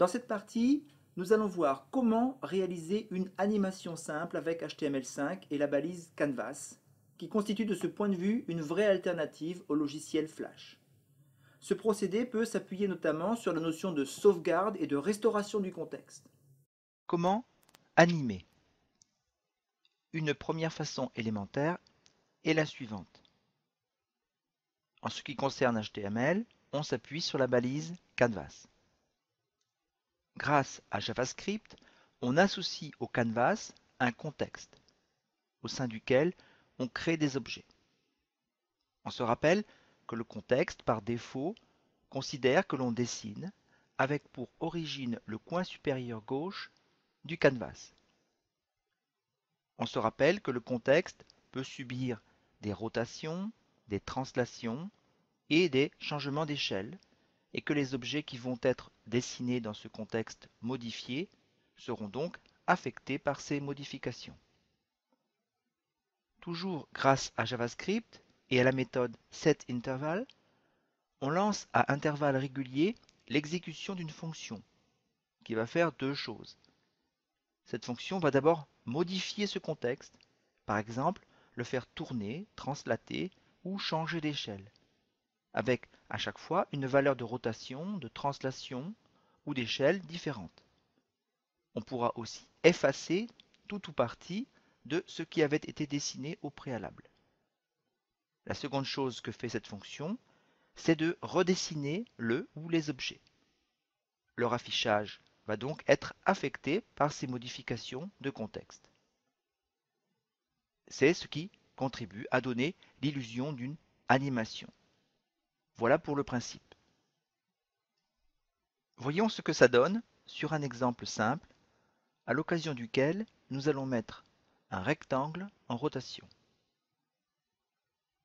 Dans cette partie, nous allons voir comment réaliser une animation simple avec HTML5 et la balise Canvas, qui constitue de ce point de vue une vraie alternative au logiciel Flash. Ce procédé peut s'appuyer notamment sur la notion de sauvegarde et de restauration du contexte. Comment animer? Une première façon élémentaire est la suivante. En ce qui concerne HTML, on s'appuie sur la balise Canvas. Grâce à JavaScript, on associe au Canvas un contexte, au sein duquel on crée des objets. On se rappelle que le contexte, par défaut, considère que l'on dessine avec pour origine le coin supérieur gauche du canvas. On se rappelle que le contexte peut subir des rotations, des translations et des changements d'échelle, et que les objets qui vont être dessinés dans ce contexte modifié seront donc affectés par ces modifications. Toujours grâce à JavaScript et à la méthode setInterval, on lance à intervalles réguliers l'exécution d'une fonction qui va faire deux choses. Cette fonction va d'abord modifier ce contexte, par exemple le faire tourner, translater ou changer d'échelle, avec à chaque fois une valeur de rotation, de translation ou d'échelle différente. On pourra aussi effacer tout ou partie de ce qui avait été dessiné au préalable. La seconde chose que fait cette fonction, c'est de redessiner le ou les objets. Leur affichage va donc être affecté par ces modifications de contexte. C'est ce qui contribue à donner l'illusion d'une animation. Voilà pour le principe. Voyons ce que ça donne sur un exemple simple, à l'occasion duquel nous allons mettre un rectangle en rotation.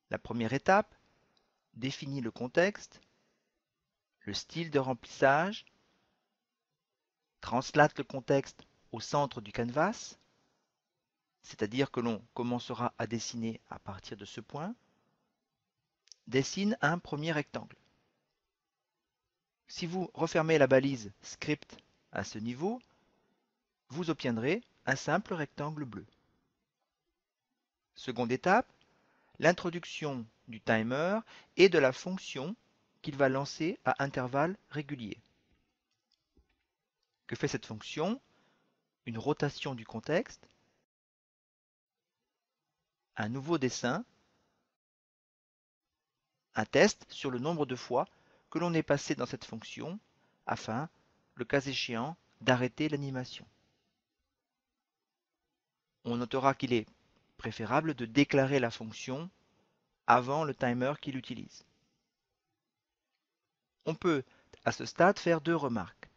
La première étape définit le contexte, le style de remplissage, translate le contexte au centre du canvas, c'est-à-dire que l'on commencera à dessiner à partir de ce point, dessine un premier rectangle. Si vous refermez la balise script à ce niveau, vous obtiendrez un simple rectangle bleu. Seconde étape, l'introduction du timer et de la fonction qu'il va lancer à intervalles réguliers. Que fait cette fonction? Une rotation du contexte, un nouveau dessin, un test sur le nombre de fois que l'on est passé dans cette fonction afin, le cas échéant, d'arrêter l'animation. On notera qu'il est préférable de déclarer la fonction avant le timer qu'il utilise. On peut, à ce stade, faire deux remarques.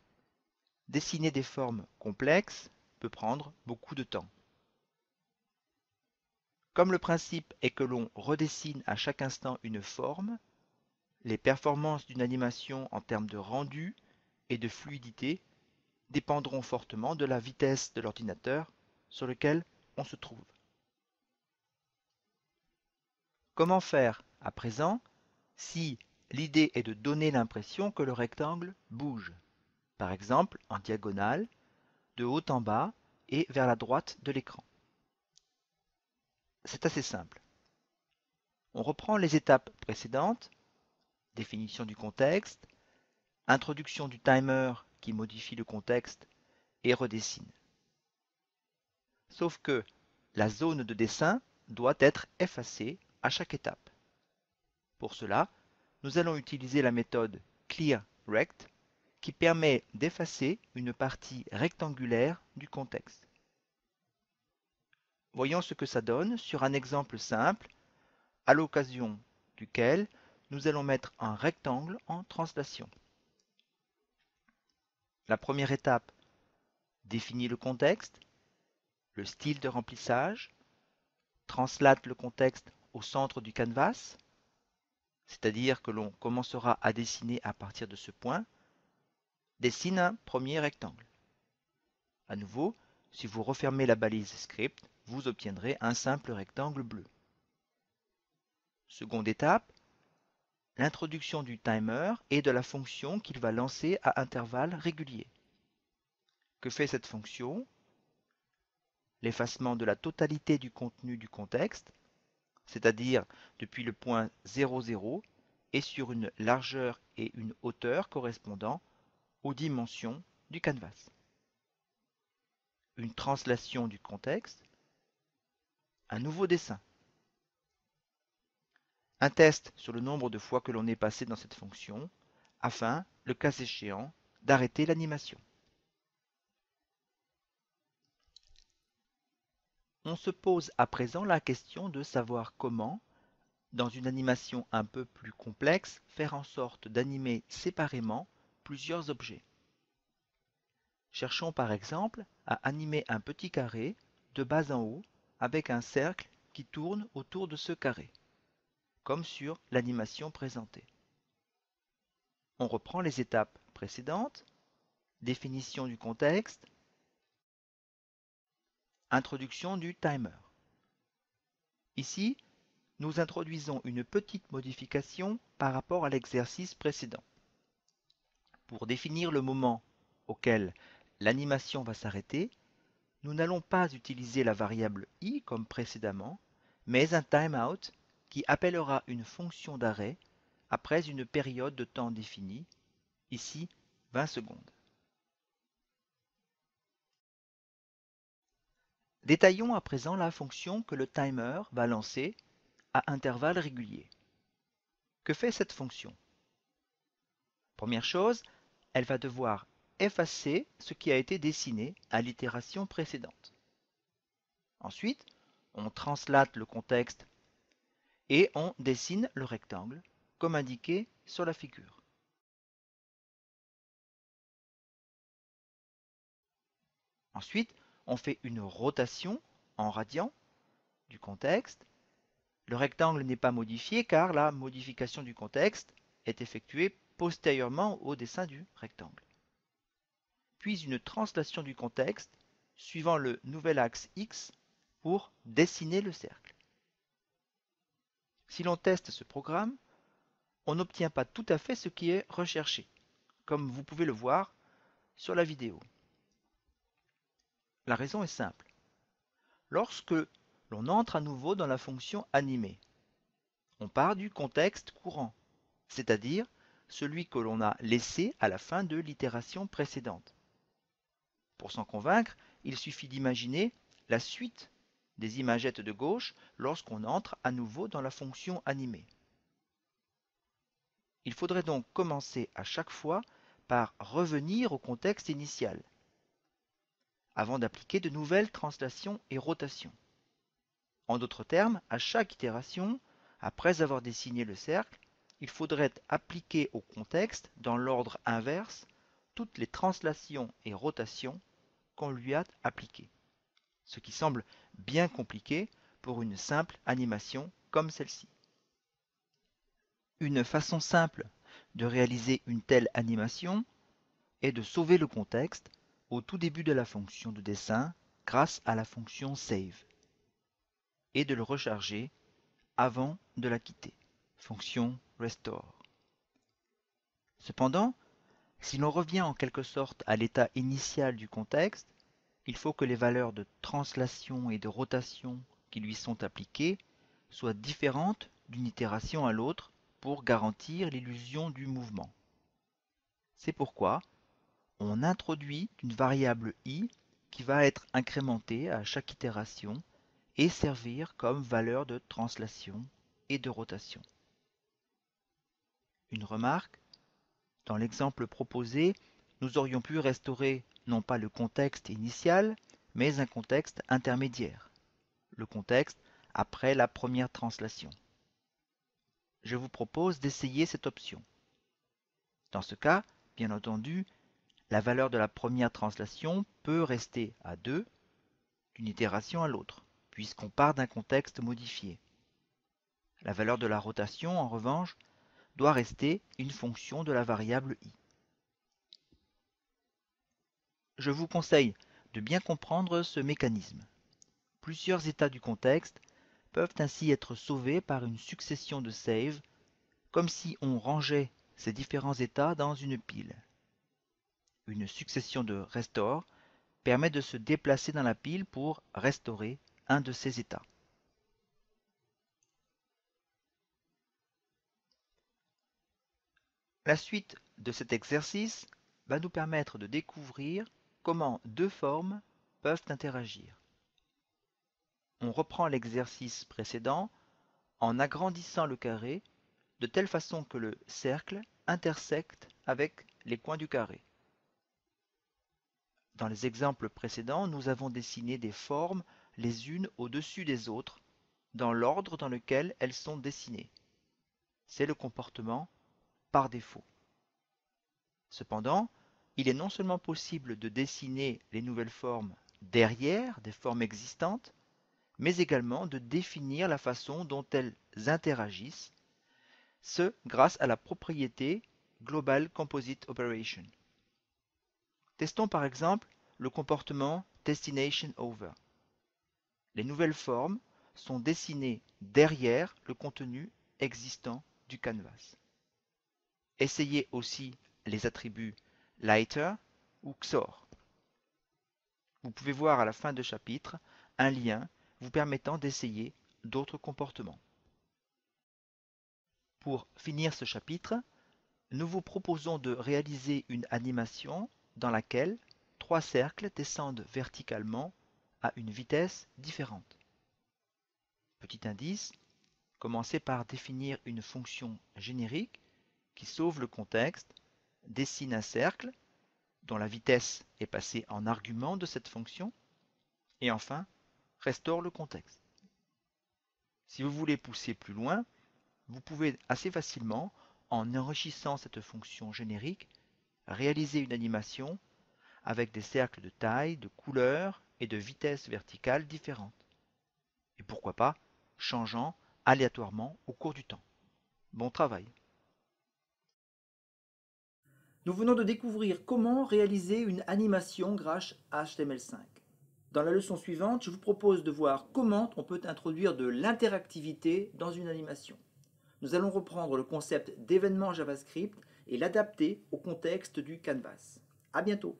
Dessiner des formes complexes peut prendre beaucoup de temps. Comme le principe est que l'on redessine à chaque instant une forme, les performances d'une animation en termes de rendu et de fluidité dépendront fortement de la vitesse de l'ordinateur sur lequel on se trouve. Comment faire à présent si l'idée est de donner l'impression que le rectangle bouge, par exemple en diagonale, de haut en bas et vers la droite de l'écran? C'est assez simple. On reprend les étapes précédentes, définition du contexte, introduction du timer qui modifie le contexte et redessine. Sauf que la zone de dessin doit être effacée à chaque étape. Pour cela, nous allons utiliser la méthode clearRect qui permet d'effacer une partie rectangulaire du contexte. Voyons ce que ça donne sur un exemple simple à l'occasion duquel nous allons mettre un rectangle en translation. La première étape définit le contexte, le style de remplissage, translate le contexte au centre du canvas, c'est-à-dire que l'on commencera à dessiner à partir de ce point, dessine un premier rectangle. À nouveau, si vous refermez la balise script, vous obtiendrez un simple rectangle bleu. Seconde étape, l'introduction du timer et de la fonction qu'il va lancer à intervalles réguliers. Que fait cette fonction? L'effacement de la totalité du contenu du contexte, c'est-à-dire depuis le point 0, 0 et sur une largeur et une hauteur correspondant aux dimensions du canvas. Une translation du contexte, un nouveau dessin. Un test sur le nombre de fois que l'on est passé dans cette fonction, afin, le cas échéant, d'arrêter l'animation. On se pose à présent la question de savoir comment, dans une animation un peu plus complexe, faire en sorte d'animer séparément plusieurs objets. Cherchons par exemple à animer un petit carré de bas en haut avec un cercle qui tourne autour de ce carré, comme sur l'animation présentée. On reprend les étapes précédentes, définition du contexte, introduction du timer. Ici, nous introduisons une petite modification par rapport à l'exercice précédent. Pour définir le moment auquel l'animation va s'arrêter, nous n'allons pas utiliser la variable i comme précédemment, mais un timeout qui appellera une fonction d'arrêt après une période de temps définie, ici 20 secondes. Détaillons à présent la fonction que le timer va lancer à intervalles réguliers. Que fait cette fonction? Première chose, elle va devoir effacer ce qui a été dessiné à l'itération précédente. Ensuite, on translate le contexte et on dessine le rectangle, comme indiqué sur la figure. Ensuite, on fait une rotation en radians du contexte. Le rectangle n'est pas modifié car la modification du contexte est effectuée postérieurement au dessin du rectangle. Puis une translation du contexte suivant le nouvel axe X pour dessiner le cercle. Si l'on teste ce programme, on n'obtient pas tout à fait ce qui est recherché, comme vous pouvez le voir sur la vidéo. La raison est simple. Lorsque l'on entre à nouveau dans la fonction animer, on part du contexte courant, c'est-à-dire celui que l'on a laissé à la fin de l'itération précédente. Pour s'en convaincre, il suffit d'imaginer la suite des imagettes de gauche lorsqu'on entre à nouveau dans la fonction animer. Il faudrait donc commencer à chaque fois par revenir au contexte initial, avant d'appliquer de nouvelles translations et rotations. En d'autres termes, à chaque itération, après avoir dessiné le cercle, il faudrait appliquer au contexte, dans l'ordre inverse, toutes les translations et rotations qu'on lui a appliquées, ce qui semble bien compliqué pour une simple animation comme celle-ci. Une façon simple de réaliser une telle animation est de sauver le contexte au tout début de la fonction de dessin grâce à la fonction save et de le recharger avant de la quitter, fonction restore. Cependant, si l'on revient en quelque sorte à l'état initial du contexte, il faut que les valeurs de translation et de rotation qui lui sont appliquées soient différentes d'une itération à l'autre pour garantir l'illusion du mouvement. C'est pourquoi on introduit une variable i qui va être incrémentée à chaque itération et servir comme valeur de translation et de rotation. Une remarque, dans l'exemple proposé, nous aurions pu restaurer non pas le contexte initial, mais un contexte intermédiaire, le contexte après la première translation. Je vous propose d'essayer cette option. Dans ce cas, bien entendu, la valeur de la première translation peut rester à 2 d'une itération à l'autre, puisqu'on part d'un contexte modifié. La valeur de la rotation, en revanche, doit rester une fonction de la variable i. Je vous conseille de bien comprendre ce mécanisme. Plusieurs états du contexte peuvent ainsi être sauvés par une succession de saves, comme si on rangeait ces différents états dans une pile. Une succession de restore permet de se déplacer dans la pile pour restaurer un de ses états. La suite de cet exercice va nous permettre de découvrir comment deux formes peuvent interagir. On reprend l'exercice précédent en agrandissant le carré de telle façon que le cercle intersecte avec les coins du carré. Dans les exemples précédents, nous avons dessiné des formes les unes au-dessus des autres dans l'ordre dans lequel elles sont dessinées. C'est le comportement par défaut. Cependant, il est non seulement possible de dessiner les nouvelles formes derrière des formes existantes, mais également de définir la façon dont elles interagissent, ce grâce à la propriété Global Composite Operation. Testons par exemple le comportement Destination Over. Les nouvelles formes sont dessinées derrière le contenu existant du canvas. Essayez aussi les attributs Lighter ou XOR. Vous pouvez voir à la fin de chapitre un lien vous permettant d'essayer d'autres comportements. Pour finir ce chapitre, nous vous proposons de réaliser une animation dans laquelle trois cercles descendent verticalement à une vitesse différente. Petit indice, commencez par définir une fonction générique qui sauve le contexte, dessine un cercle dont la vitesse est passée en argument de cette fonction, et enfin, restaure le contexte. Si vous voulez pousser plus loin, vous pouvez assez facilement, en enrichissant cette fonction générique, réaliser une animation avec des cercles de taille, de couleur et de vitesse verticale différentes. Et pourquoi pas, changeant aléatoirement au cours du temps. Bon travail! Nous venons de découvrir comment réaliser une animation grâce à HTML5. Dans la leçon suivante, je vous propose de voir comment on peut introduire de l'interactivité dans une animation. Nous allons reprendre le concept d'événement JavaScript et l'adapter au contexte du canvas. À bientôt!